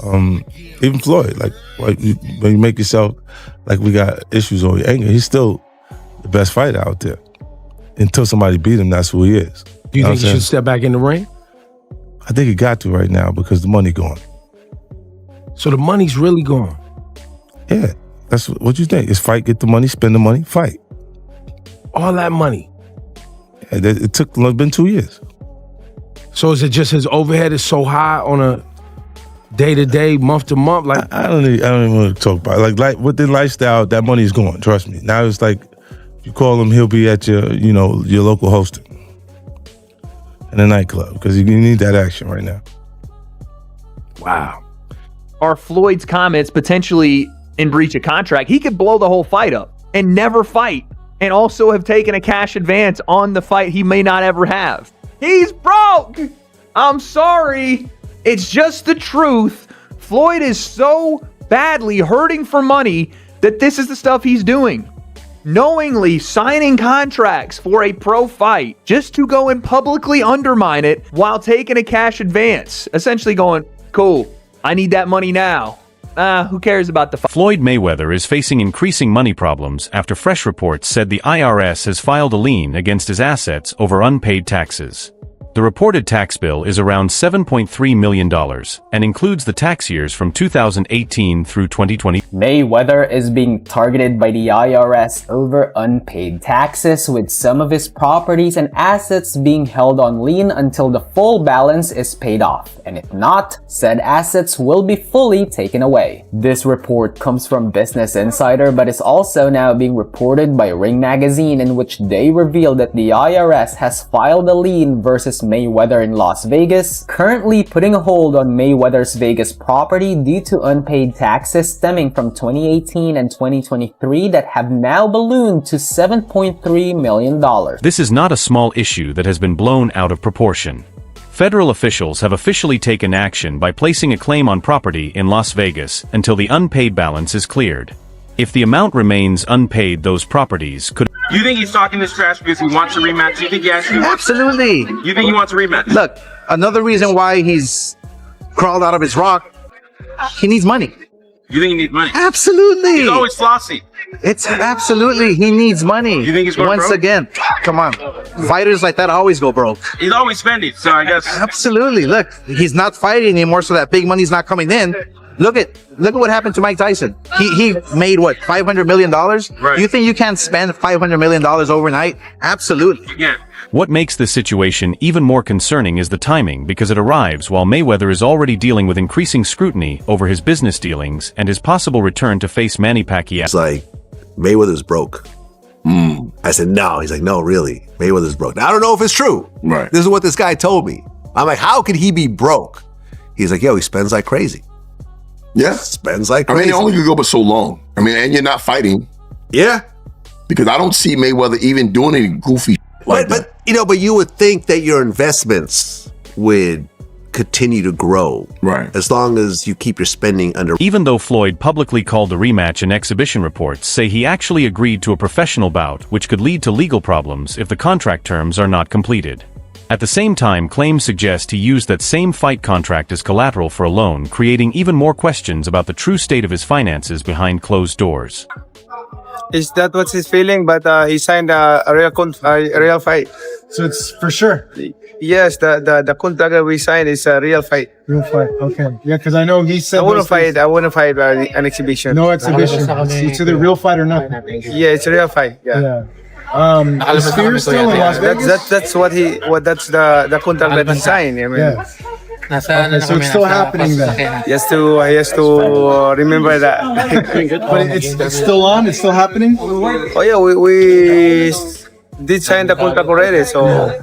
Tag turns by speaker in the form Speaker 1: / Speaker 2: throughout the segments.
Speaker 1: Even Floyd, like when you make yourself like we got issues on your anger, he's still the best fighter out there. Until somebody beat him, that's who he is.
Speaker 2: Do you think he should step back in the ring?
Speaker 1: I think he got to right now because the money gone.
Speaker 2: So the money's really gone?
Speaker 1: Yeah. That's what you think. It's fight, get the money, spend the money, fight.
Speaker 2: All that money?
Speaker 1: Yeah, it's been 2 years.
Speaker 2: So is it just his overhead is so high on a day-to-day, month-to-month? Like
Speaker 1: I don't even want to talk about it. Like with the lifestyle, that money's gone, trust me. Now it's like, if you call him, he'll be at your local hosting in a nightclub because you need that action right now.
Speaker 2: Wow.
Speaker 3: Are Floyd's comments potentially in breach of contract? He could blow the whole fight up and never fight and also have taken a cash advance on the fight he may not ever have. He's broke. I'm sorry. It's just the truth. Floyd is so badly hurting for money that this is the stuff he's doing. Knowingly signing contracts for a pro fight just to go and publicly undermine it while taking a cash advance. Essentially going, cool, I need that money now. Who cares about the fight?
Speaker 4: Floyd Mayweather is facing increasing money problems after fresh reports said the IRS has filed a lien against his assets over unpaid taxes. The reported tax bill is around $7.3 million and includes the tax years from 2018 through 2020.
Speaker 5: Mayweather is being targeted by the IRS over unpaid taxes, with some of his properties and assets being held on lien until the full balance is paid off, and if not, said assets will be fully taken away. This report comes from Business Insider but is also now being reported by Ring Magazine, in which they reveal that the IRS has filed a lien versus Mayweather in Las Vegas, currently putting a hold on Mayweather's Vegas property due to unpaid taxes stemming from 2018 and 2023 that have now ballooned to $7.3 million.
Speaker 4: This is not a small issue that has been blown out of proportion. Federal officials have officially taken action by placing a claim on property in Las Vegas until the unpaid balance is cleared. If the amount remains unpaid, those properties could...
Speaker 6: You think he's talking this trash because he wants a rematch? You think he actually wants...
Speaker 7: Absolutely.
Speaker 6: You think he wants a rematch?
Speaker 7: Look, another reason why he's crawled out of his rock, he needs money.
Speaker 6: You think he needs money?
Speaker 7: Absolutely.
Speaker 6: He's always flossy.
Speaker 7: It's absolutely, he needs money.
Speaker 6: You think he's going
Speaker 7: Once
Speaker 6: broke?
Speaker 7: Again, come on. Fighters like that always go broke.
Speaker 6: He's always spending, so I guess...
Speaker 7: Absolutely. Look, he's not fighting anymore, so that big money's not coming in. Look at what happened to Mike Tyson. He made what, $500 million?
Speaker 6: Right.
Speaker 7: You think you can't spend $500 million overnight? Absolutely.
Speaker 6: Yeah.
Speaker 4: What makes this situation even more concerning is the timing, because it arrives while Mayweather is already dealing with increasing scrutiny over his business dealings and his possible return to face Manny Pacquiao.
Speaker 8: It's like, Mayweather's broke. I said, no. He's like, no, really. Mayweather's broke. Now, I don't know if it's true.
Speaker 9: Right.
Speaker 8: This is what this guy told me. I'm like, how could he be broke? He's like, yo, he spends like crazy.
Speaker 9: Yeah.
Speaker 8: Spends like
Speaker 9: I
Speaker 8: crazy.
Speaker 9: mean, it only could go but so long. I mean, and you're not fighting.
Speaker 8: Yeah.
Speaker 9: Because I don't see Mayweather even doing any goofy like that.
Speaker 8: But you would think that your investments would continue to grow.
Speaker 9: Right.
Speaker 8: As long as you keep your spending under.
Speaker 4: Even though Floyd publicly called the rematch an exhibition, reports say he actually agreed to a professional bout, which could lead to legal problems if the contract terms are not completed. At the same time, claims suggest he used that same fight contract as collateral for a loan, creating even more questions about the true state of his finances behind closed doors.
Speaker 10: Is that what's his feeling? But he signed a real fight.
Speaker 11: So it's for sure.
Speaker 10: Yes, the contract that we signed is a real fight.
Speaker 11: Real fight. Okay. Yeah, because I know he said.
Speaker 10: I wouldn't fight an exhibition.
Speaker 11: No exhibition. It's either real fight or nothing.
Speaker 10: Yeah, it's a real fight. Yeah.
Speaker 11: Is Fear still in Las Vegas?
Speaker 10: That's the contract that he signed. I mean,
Speaker 11: Yeah. Okay, so it's still happening then.
Speaker 10: he has to remember that.
Speaker 11: But it's still on. It's still happening.
Speaker 10: Oh yeah, we did sign the contract already, so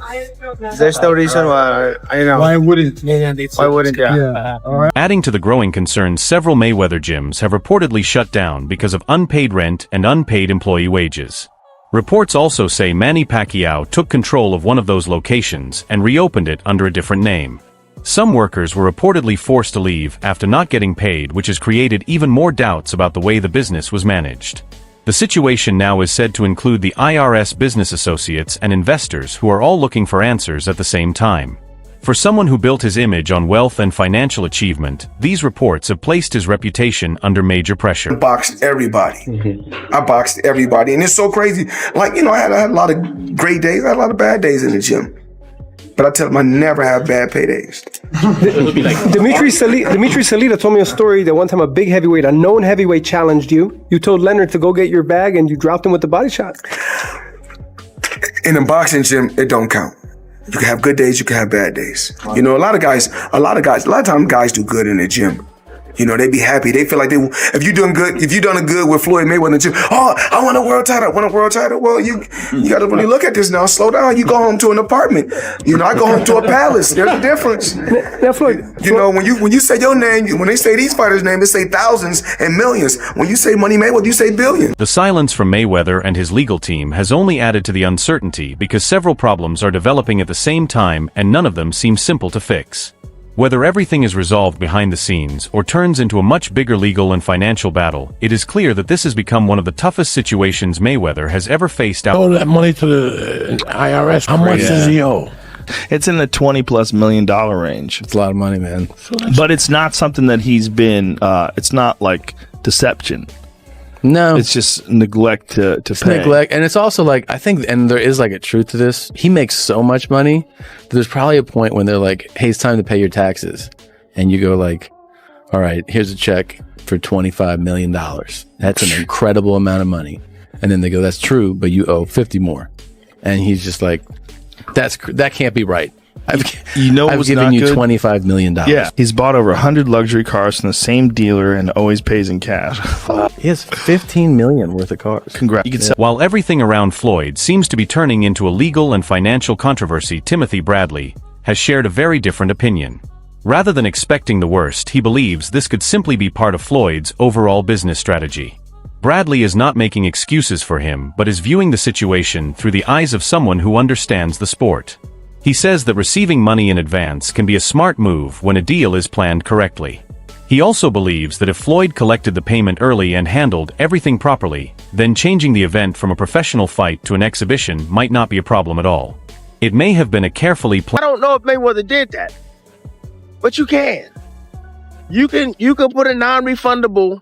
Speaker 10: there's no reason why.
Speaker 11: Why wouldn't?
Speaker 10: Why wouldn't?
Speaker 11: Yeah. All right.
Speaker 4: Adding to the growing concerns, several Mayweather gyms have reportedly shut down because of unpaid rent and unpaid employee wages. Reports also say Manny Pacquiao took control of one of those locations and reopened it under a different name. Some workers were reportedly forced to leave after not getting paid, which has created even more doubts about the way the business was managed. The situation now is said to include the IRS business associates and investors who are all looking for answers at the same time. For someone who built his image on wealth and financial achievement, these reports have placed his reputation under major pressure.
Speaker 12: I boxed everybody. I boxed everybody. And it's so crazy. Like, you know, I had a lot of great days. I had a lot of bad days in the gym. But I tell them I never have bad paydays.
Speaker 13: Dimitri Salita told me a story that one time a big heavyweight, a known heavyweight, challenged you. You told Leonard to go get your bag and you dropped him with the body shot.
Speaker 12: In a boxing gym, it don't count. You can have good days, you can have bad days. You know, a lot of times guys do good in the gym. You know, they be happy. They feel like if you done good with Floyd Mayweather in the gym, oh, I want a world title, Well, you got to really look at this now. Slow down. You go home to an apartment. You know, I go home to a palace. There's a difference.
Speaker 13: Now, Floyd,
Speaker 12: you know, when you say your name, when they say these fighters' name, they say thousands and millions. When you say Money Mayweather, you say billions.
Speaker 4: The silence from Mayweather and his legal team has only added to the uncertainty because several problems are developing at the same time and none of them seem simple to fix. Whether everything is resolved behind the scenes or turns into a much bigger legal and financial battle, it is clear that this has become one of the toughest situations Mayweather has ever faced.
Speaker 2: Owe that money to the IRS. How much does he owe?
Speaker 14: It's in the $20+ million range.
Speaker 2: It's a lot of money, man.
Speaker 14: But it's not something that he's been, it's not like deception.
Speaker 2: No.
Speaker 14: It's just neglect to pay.
Speaker 2: Neglect. And it's also like, I think, and there is like a truth to this. He makes so much money that there's probably a point when they're like, hey, it's time to pay your taxes. And you go like, all right, here's a check for $25 million. That's an incredible amount of money. And then they go, that's true, but you owe 50 more. And he's just like, that can't be right. I've given you $25 million.
Speaker 14: Yeah, he's bought over 100 luxury cars from the same dealer and always pays in cash.
Speaker 2: He has $15 million worth of cars.
Speaker 14: Congrats.
Speaker 4: While everything around Floyd seems to be turning into a legal and financial controversy, Timothy Bradley has shared a very different opinion. Rather than expecting the worst, he believes this could simply be part of Floyd's overall business strategy. Bradley is not making excuses for him, but is viewing the situation through the eyes of someone who understands the sport. He says that receiving money in advance can be a smart move when a deal is planned correctly. He also believes that if Floyd collected the payment early and handled everything properly, then changing the event from a professional fight to an exhibition might not be a problem at all. It may have been a carefully planned.
Speaker 15: I don't know if Mayweather did that, but you can. You can put a non-refundable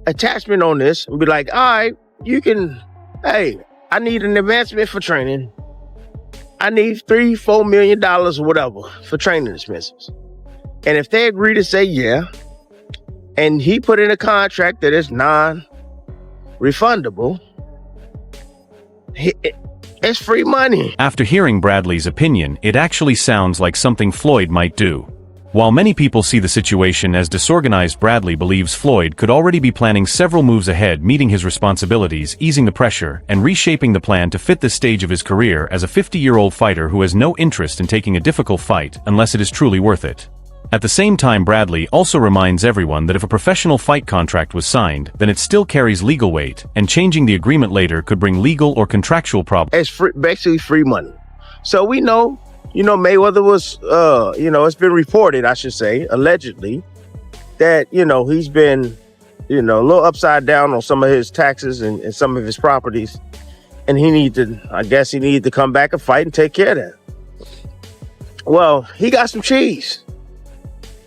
Speaker 15: attachment on this and be like, all right, hey, I need an advancement for training. I need $3-4 million or whatever for training expenses. And if they agree to say yeah, and he put in a contract that is non-refundable, it's free money.
Speaker 4: After hearing Bradley's opinion, it actually sounds like something Floyd might do. While many people see the situation as disorganized, Bradley believes Floyd could already be planning several moves ahead, meeting his responsibilities, easing the pressure, and reshaping the plan to fit this stage of his career as a 50-year-old fighter who has no interest in taking a difficult fight unless it is truly worth it. At the same time, Bradley also reminds everyone that if a professional fight contract was signed, then it still carries legal weight, and changing the agreement later could bring legal or contractual problems.
Speaker 15: It's basically free money. So we know, Mayweather was, it's been reported, I should say, allegedly, that, he's been, a little upside down on some of his taxes and some of his properties. And he needed to come back and fight and take care of that. Well, he got some cheese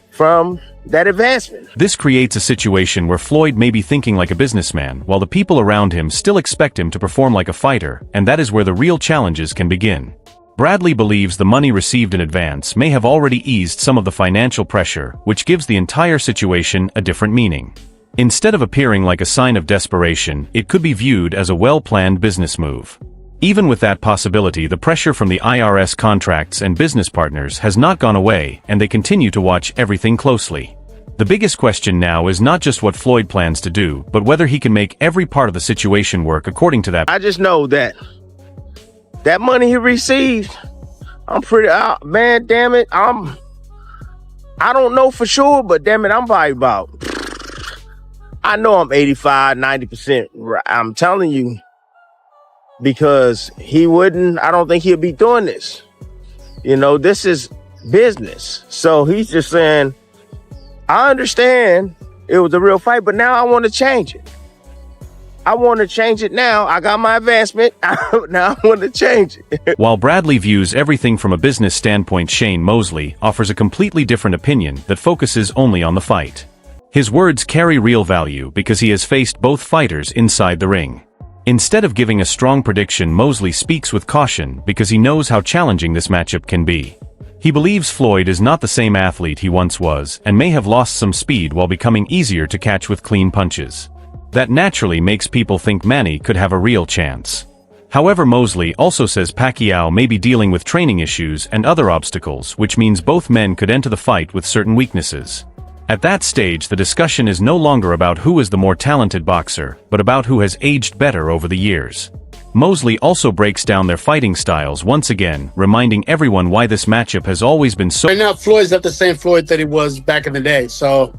Speaker 15: from that advancement.
Speaker 4: This creates a situation where Floyd may be thinking like a businessman, while the people around him still expect him to perform like a fighter, and that is where the real challenges can begin. Bradley believes the money received in advance may have already eased some of the financial pressure, which gives the entire situation a different meaning. Instead of appearing like a sign of desperation, it could be viewed as a well-planned business move. Even with that possibility, the pressure from the IRS contracts and business partners has not gone away, and they continue to watch everything closely. The biggest question now is not just what Floyd plans to do, but whether he can make every part of the situation work according to that.
Speaker 15: I just know that money he received, I'm pretty, man, damn it, I don't know for sure, but damn it, I'm probably about, I know I'm 85, 90%, I'm telling you, because I don't think he'll be doing this. This is business. So he's just saying, I understand it was a real fight, but now I want to change it. I want to change it now. I got my advancement. Now I want to change it.
Speaker 4: While Bradley views everything from a business standpoint, Shane Mosley offers a completely different opinion that focuses only on the fight. His words carry real value because he has faced both fighters inside the ring. Instead of giving a strong prediction, Mosley speaks with caution because he knows how challenging this matchup can be. He believes Floyd is not the same athlete he once was and may have lost some speed while becoming easier to catch with clean punches. That naturally makes people think Manny could have a real chance. However, Mosley also says Pacquiao may be dealing with training issues and other obstacles, which means both men could enter the fight with certain weaknesses. At that stage, the discussion is no longer about who is the more talented boxer, but about who has aged better over the years. Mosley also breaks down their fighting styles once again, reminding everyone why this matchup has always been so—
Speaker 16: Right now, Floyd's not the same Floyd that he was back in the day. So,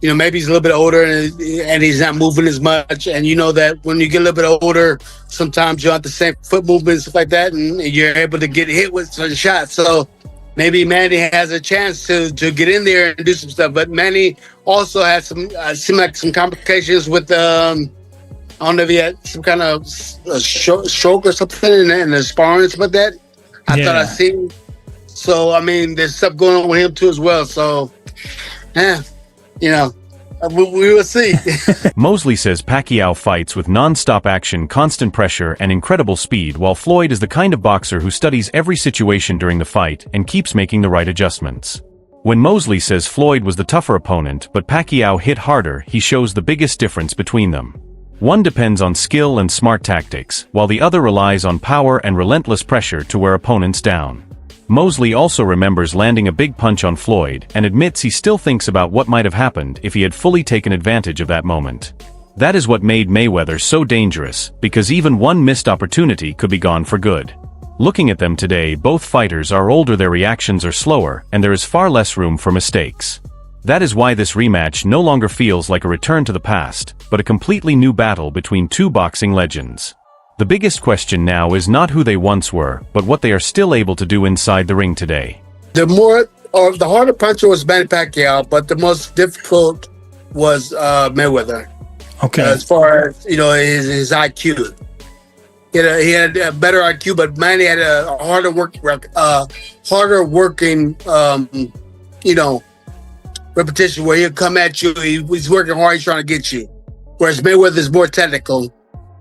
Speaker 16: you know, maybe he's a little bit older and he's not moving as much. And you know that when you get a little bit older, sometimes you don't have the same foot movements, stuff like that, and you're able to get hit with certain shots. So maybe Manny has a chance to get in there and do some stuff. But Manny also has some, seem like some complications with I don't know if he had some kind of stroke or something in the sparring and stuff like that. I thought I seen. So, I mean, there's stuff going on with him too as well. So, yeah, you know, we will see.
Speaker 4: Mosley says Pacquiao fights with non-stop action, constant pressure, and incredible speed, while Floyd is the kind of boxer who studies every situation during the fight and keeps making the right adjustments. When Mosley says Floyd was the tougher opponent, but Pacquiao hit harder, he shows the biggest difference between them. One depends on skill and smart tactics, while the other relies on power and relentless pressure to wear opponents down. Mosley also remembers landing a big punch on Floyd and admits he still thinks about what might have happened if he had fully taken advantage of that moment. That is what made Mayweather so dangerous, because even one missed opportunity could be gone for good. Looking at them today, both fighters are older, their reactions are slower, and there is far less room for mistakes. That is why this rematch no longer feels like a return to the past, but a completely new battle between two boxing legends. The biggest question now is not who they once were, but what they are still able to do inside the ring today.
Speaker 16: The harder puncher was Manny Pacquiao, but the most difficult was Mayweather.
Speaker 17: Okay.
Speaker 16: As far as, you know, his IQ. He had a better IQ, but Manny had a harder working, you know, repetition where he'll come at you, he's working hard, he's trying to get you. Whereas Mayweather is more technical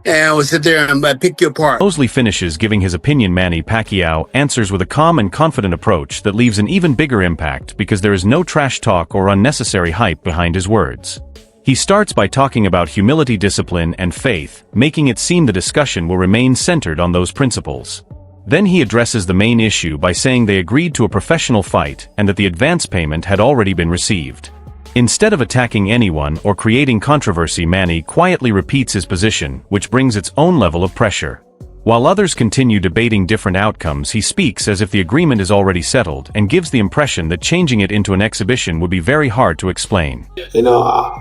Speaker 16: and will sit there and pick you apart.
Speaker 4: Mosley finishes giving his opinion. Manny Pacquiao answers with a calm and confident approach that leaves an even bigger impact because there is no trash talk or unnecessary hype behind his words. He starts by talking about humility, discipline, and faith, making it seem the discussion will remain centered on those principles. Then he addresses the main issue by saying they agreed to a professional fight and that the advance payment had already been received. Instead of attacking anyone or creating controversy, Manny quietly repeats his position, which brings its own level of pressure. While others continue debating different outcomes, he speaks as if the agreement is already settled and gives the impression that changing it into an exhibition would be very hard to explain.
Speaker 18: You know,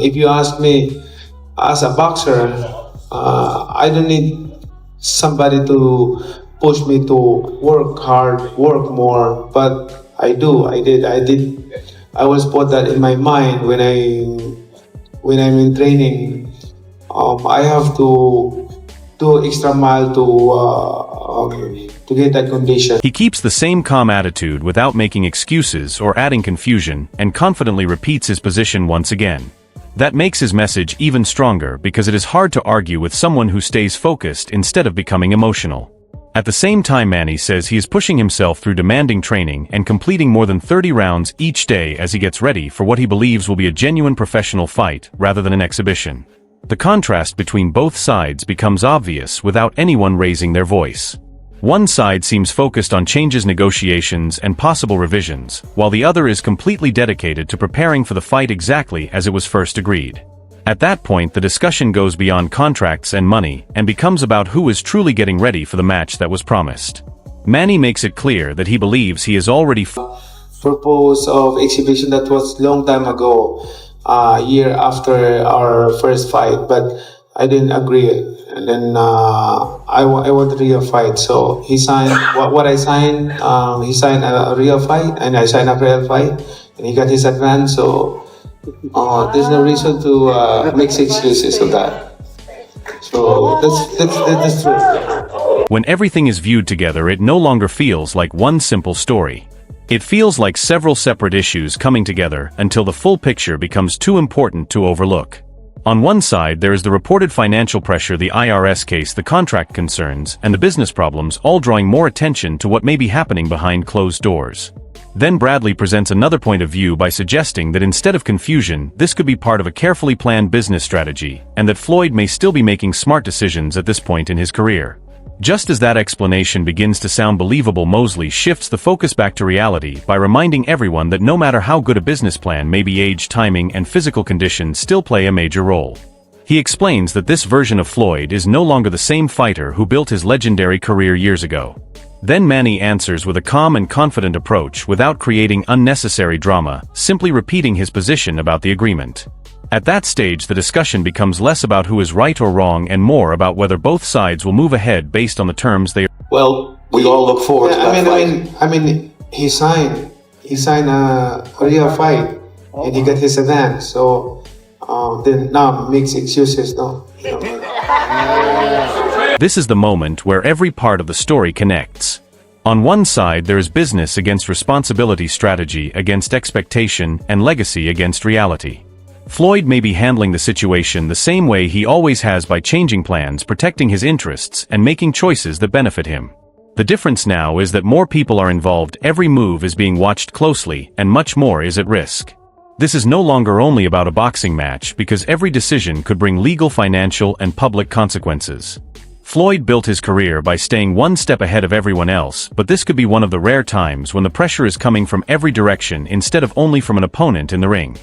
Speaker 18: if you ask me, as a boxer, I don't need somebody to push me to work hard, work more, but I did. I was put that in my mind when I'm in training. I have to do extra mile to get that condition.
Speaker 4: He keeps the same calm attitude without making excuses or adding confusion, and confidently repeats his position once again. That makes his message even stronger because it is hard to argue with someone who stays focused instead of becoming emotional. At the same time, Manny says he is pushing himself through demanding training and completing more than 30 rounds each day as he gets ready for what he believes will be a genuine professional fight rather than an exhibition. The contrast between both sides becomes obvious without anyone raising their voice. One side seems focused on changes, negotiations, and possible revisions, while the other is completely dedicated to preparing for the fight exactly as it was first agreed. At that point, the discussion goes beyond contracts and money and becomes about who is truly getting ready for the match that was promised. Manny makes it clear that he believes he is already
Speaker 18: purpose of exhibition that was long time ago, year after our first fight, but I didn't agree. And then I wanted a real fight, so he signed what I signed. He signed a real fight, and I signed a real fight, and he got his advance. So there's no reason to make excuses of that. So that's true.
Speaker 4: When everything is viewed together, it no longer feels like one simple story. It feels like several separate issues coming together until the full picture becomes too important to overlook. On one side, there is the reported financial pressure, the IRS case, the contract concerns, and the business problems, all drawing more attention to what may be happening behind closed doors. Then Bradley presents another point of view by suggesting that instead of confusion, this could be part of a carefully planned business strategy, and that Floyd may still be making smart decisions at this point in his career. Just as that explanation begins to sound believable, Mosley shifts the focus back to reality by reminding everyone that no matter how good a business plan may be, age, timing, and physical conditions still play a major role. He explains that this version of Floyd is no longer the same fighter who built his legendary career years ago. Then Manny answers with a calm and confident approach without creating unnecessary drama, simply repeating his position about the agreement. At that stage, the discussion becomes less about who is right or wrong and more about whether both sides will move ahead based on the terms they.
Speaker 18: Well, we all look forward to that. I mean, he signed a real fight, and he got his advance. So then now makes excuses, no.
Speaker 4: This is the moment where every part of the story connects. On one side, there is business against responsibility, strategy against expectation, and legacy against reality. Floyd may be handling the situation the same way he always has, by changing plans, protecting his interests, and making choices that benefit him. The difference now is that more people are involved, every move is being watched closely, and much more is at risk. This is no longer only about a boxing match, because every decision could bring legal, financial, and public consequences. Floyd built his career by staying one step ahead of everyone else, but this could be one of the rare times when the pressure is coming from every direction instead of only from an opponent in the ring.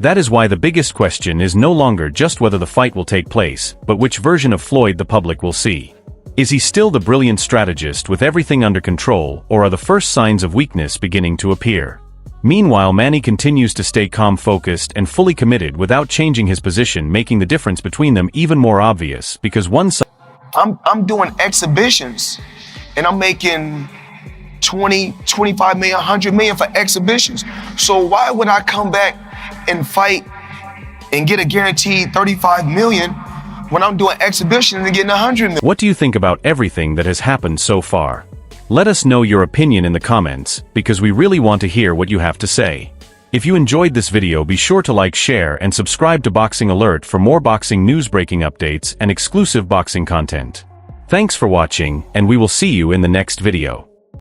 Speaker 4: That is why the biggest question is no longer just whether the fight will take place, but which version of Floyd the public will see. Is he still the brilliant strategist with everything under control, or are the first signs of weakness beginning to appear? Meanwhile, Manny continues to stay calm, focused, and fully committed without changing his position, making the difference between them even more obvious, because one side.
Speaker 12: I'm doing exhibitions, and I'm making 20, 25 million, 100 million for exhibitions. So why would I come back and fight and get a guaranteed 35 million when I'm doing exhibitions and getting 100 million?
Speaker 4: What do you think about everything that has happened so far? Let us know your opinion in the comments, because we really want to hear what you have to say. If you enjoyed this video, be sure to like, share, and subscribe to Boxing Alert for more boxing news, breaking updates, and exclusive boxing content. Thanks for watching, and we will see you in the next video.